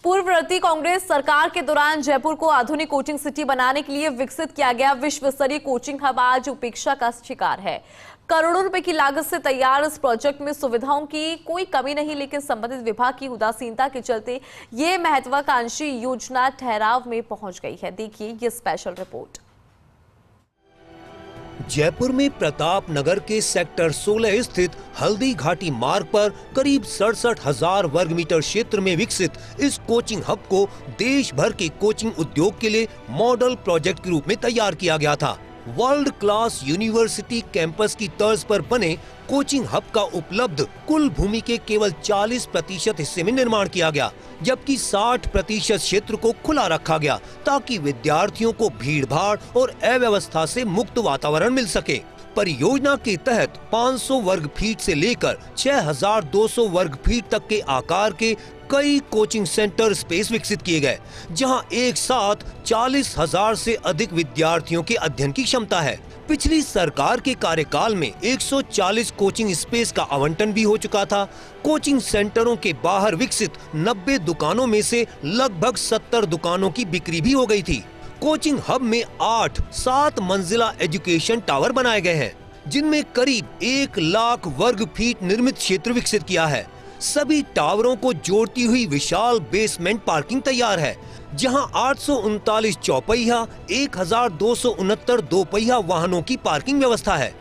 पूर्ववर्ती कांग्रेस सरकार के दौरान जयपुर को आधुनिक कोचिंग सिटी बनाने के लिए विकसित किया गया विश्व स्तरीय कोचिंग हब आज उपेक्षा का शिकार है। करोड़ों रुपए की लागत से तैयार इस प्रोजेक्ट में सुविधाओं की कोई कमी नहीं, लेकिन संबंधित विभाग की उदासीनता के चलते ये महत्वाकांक्षी योजना ठहराव में पहुंच गई है। देखिए ये स्पेशल रिपोर्ट। जयपुर में प्रताप नगर के सेक्टर 16 स्थित हल्दी घाटी मार्ग पर करीब 67,000 वर्ग मीटर क्षेत्र में विकसित इस कोचिंग हब को देश भर के कोचिंग उद्योग के लिए मॉडल प्रोजेक्ट के रूप में तैयार किया गया था। वर्ल्ड क्लास यूनिवर्सिटी कैंपस की तर्ज पर बने कोचिंग हब का उपलब्ध कुल भूमि के केवल 40% हिस्से में निर्माण किया गया, जबकि 60% क्षेत्र को खुला रखा गया ताकि विद्यार्थियों को भीड़-भाड़ और अव्यवस्था से मुक्त वातावरण मिल सके। परियोजना के तहत 500 वर्ग फीट से लेकर 6,200 वर्ग फीट तक के आकार के कई कोचिंग सेंटर स्पेस विकसित किए गए, जहां एक साथ 40,000 से अधिक विद्यार्थियों के अध्ययन की क्षमता है। पिछली सरकार के कार्यकाल में 140 कोचिंग स्पेस का आवंटन भी हो चुका था। कोचिंग सेंटरों के बाहर विकसित 90 दुकानों में से लगभग 70 दुकानों की बिक्री भी हो गई थी। कोचिंग हब में 7 मंजिला एजुकेशन टावर बनाए गए हैं, जिनमें करीब 1 लाख वर्ग फीट निर्मित क्षेत्र विकसित किया है। सभी टावरों को जोड़ती हुई विशाल बेसमेंट पार्किंग तैयार है, जहां 839 चौपहिया, 1,269 दोपहिया वाहनों की पार्किंग व्यवस्था है।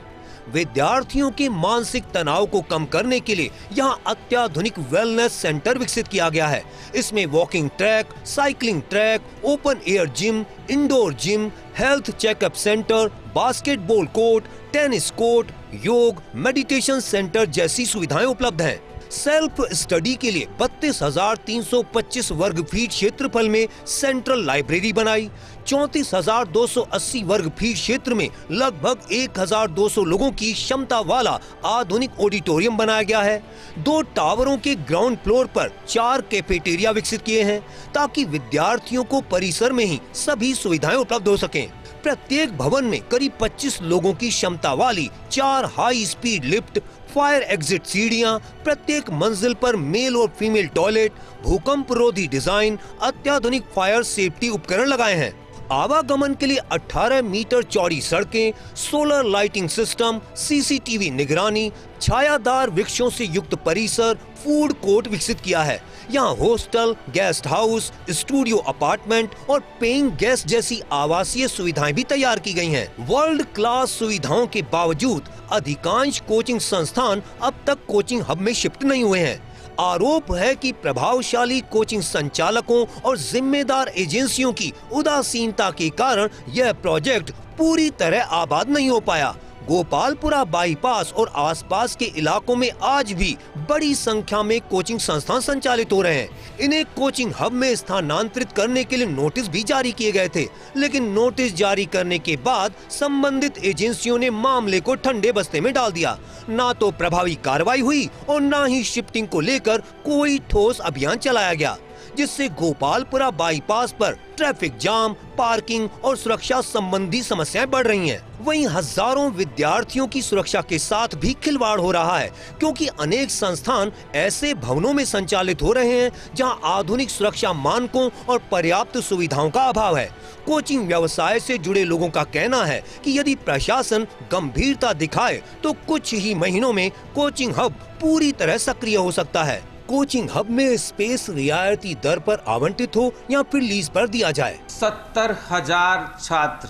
विद्यार्थियों के मानसिक तनाव को कम करने के लिए यहां अत्याधुनिक वेलनेस सेंटर विकसित किया गया है। इसमें walking track, cycling track, open air gym, indoor gym, health checkup centre, basketball court, tennis court, योग, मेडिटेशन सेंटर जैसी सुविधाएं उपलब्ध हैं। सेल्फ स्टडी के लिए 32,325 वर्ग फीट क्षेत्रफल में सेंट्रल लाइब्रेरी बनाई। 34,280 वर्ग फीट क्षेत्र में लगभग 1,200 लोगों की क्षमता वाला आधुनिक ऑडिटोरियम बनाया गया है। 2 टावरों के ग्राउंड फ्लोर पर 4 कैफेटेरिया विकसित किए हैं, ताकि विद्यार्थियों को परिसर में ही सभी सुविधाएं उपलब्ध हो सकें। प्रत्येक भवन में करीब 25 लोगों की क्षमता वाली 4 high speed lift, fire exit सीढ़ियां, प्रत्येक मंजिल पर मेल और फीमेल टॉयलेट, भूकंप रोधी डिजाइन, अत्याधुनिक फायर सेफ्टी उपकरण लगाए हैं। आवागमन के लिए 18 मीटर चौड़ी सड़कें, सोलर लाइटिंग सिस्टम, सीसीटीवी निगरानी, छायादार वृक्षों से युक्त परिसर, फूड कोर्ट विकसित किया है। यहाँ hostel, guest house, studio apartment और पेइंग गेस्ट जैसी आवासीय सुविधाएं भी तैयार की गई हैं। वर्ल्ड क्लास सुविधाओं के बावजूद अधिकांश कोचिंग संस्थान अब तक कोचिंग हब में शिफ्ट नहीं हुए हैं। आरोप है कि प्रभावशाली कोचिंग संचालकों और जिम्मेदार एजेंसियों की उदासीनता के कारण यह प्रोजेक्ट पूरी तरह आबाद नहीं हो पाया। गोपालपुरा बाईपास और आसपास के इलाकों में आज भी बड़ी संख्या में कोचिंग संस्थान संचालित हो रहे हैं। इन्हें कोचिंग हब में स्थानांतरित करने के लिए नोटिस भी जारी किए गए थे, लेकिन नोटिस जारी करने के बाद संबंधित एजेंसियों ने मामले को ठंडे बस्ते में डाल दिया। ना तो प्रभावी कार्रवाई हुई और ना ही शिफ्टिंग को लेकर कोई ठोस अभियान चलाया गया, जिससे गोपालपुरा बाईपास पर ट्रैफिक जाम, पार्किंग और सुरक्षा संबंधी समस्याएं बढ़ रही हैं। वहीं हजारों विद्यार्थियों की सुरक्षा के साथ भी खिलवाड़ हो रहा है, क्योंकि अनेक संस्थान ऐसे भवनों में संचालित हो रहे हैं जहां आधुनिक सुरक्षा मानकों और पर्याप्त सुविधाओं का अभाव है। कोचिंग व्यवसाय से जुड़े लोगों का कहना है कि यदि प्रशासन गंभीरता दिखाए तो कुछ ही महीनों में कोचिंग हब पूरी तरह सक्रिय हो सकता है। कोचिंग हब में स्पेस रियायती दर पर आवंटित हो या फिर लीज पर दिया जाए। 70,000 छात्र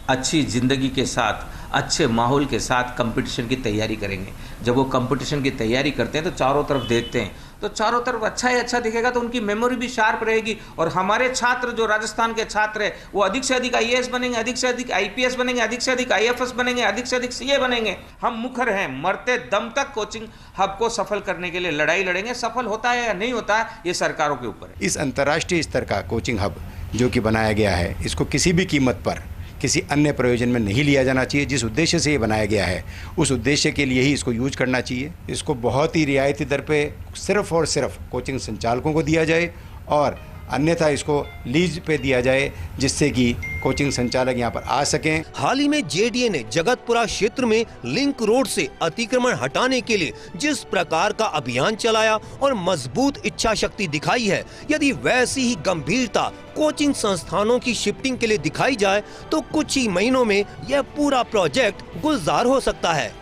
अच्छी जिंदगी के साथ, अच्छे माहौल के साथ कंपटीशन की तैयारी करेंगे। जब वो कंपटीशन की तैयारी करते हैं तो चारों तरफ देखते हैं, तो चारों तरफ अच्छा ही अच्छा दिखेगा, तो उनकी मेमोरी भी शार्प रहेगी। और हमारे छात्र जो राजस्थान के छात्र हैं वो अधिक से अधिक आईएएस बनेंगे, अधिक से अधिक आईपीएस बनेंगे, अधिक से अधिक आईएफएस बनेंगे, अधिक से अधिक सीए बनेंगे। हम मुखर हैं, मरते दम तक कोचिंग हब को सफल करने के लिए लड़ाई लड़ेंगे। सफल होता है या नहीं होता है ये सरकारों के ऊपर है। इस अंतर्राष्ट्रीय स्तर का कोचिंग हब जो कि बनाया गया है, इसको किसी भी कीमत पर किसी अन्य प्रयोजन में नहीं लिया जाना चाहिए। जिस उद्देश्य से ये बनाया गया है उस उद्देश्य के लिए ही इसको यूज करना चाहिए। इसको बहुत ही रियायती दर पे सिर्फ और सिर्फ कोचिंग संचालकों को दिया जाए और अन्यथा इसको लीज पे दिया जाए, जिससे कि कोचिंग संचालक यहाँ पर आ सकें। हाल ही में जेडीए ने जगतपुरा क्षेत्र में लिंक रोड से अतिक्रमण हटाने के लिए जिस प्रकार का अभियान चलाया और मजबूत इच्छा शक्ति दिखाई है, यदि वैसी ही गंभीरता कोचिंग संस्थानों की शिफ्टिंग के लिए दिखाई जाए तो कुछ ही महीनों में यह पूरा प्रोजेक्ट गुलजार हो सकता है।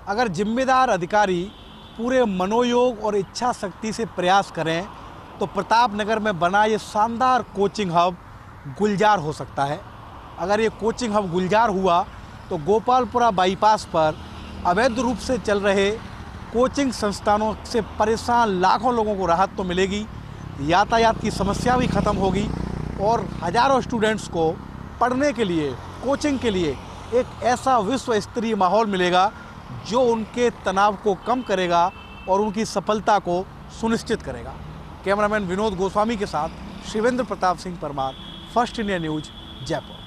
अगर जिम्मेदार अधिकारी पूरे मनोयोग और इच्छा शक्ति से प्रयास करें तो प्रतापनगर में बना ये शानदार कोचिंग हब गुलजार हो सकता है। अगर ये कोचिंग हब गुलजार हुआ तो गोपालपुरा बाईपास पर अवैध रूप से चल रहे कोचिंग संस्थानों से परेशान लाखों लोगों को राहत तो मिलेगी, यातायात की समस्या भी खत्म होगी और हजारों स्टूडेंट्स को पढ़ने के लिए, कोचिंग के लिए एक ऐसा विश्व स्तरीय माहौल मिलेगा जो उनके तनाव को कम करेगा और उनकी सफलता को सुनिश्चित करेगा। कैमरामैन विनोद गोस्वामी के साथ Shivendra Pratap Singh Parmar, first India news, Jaipur.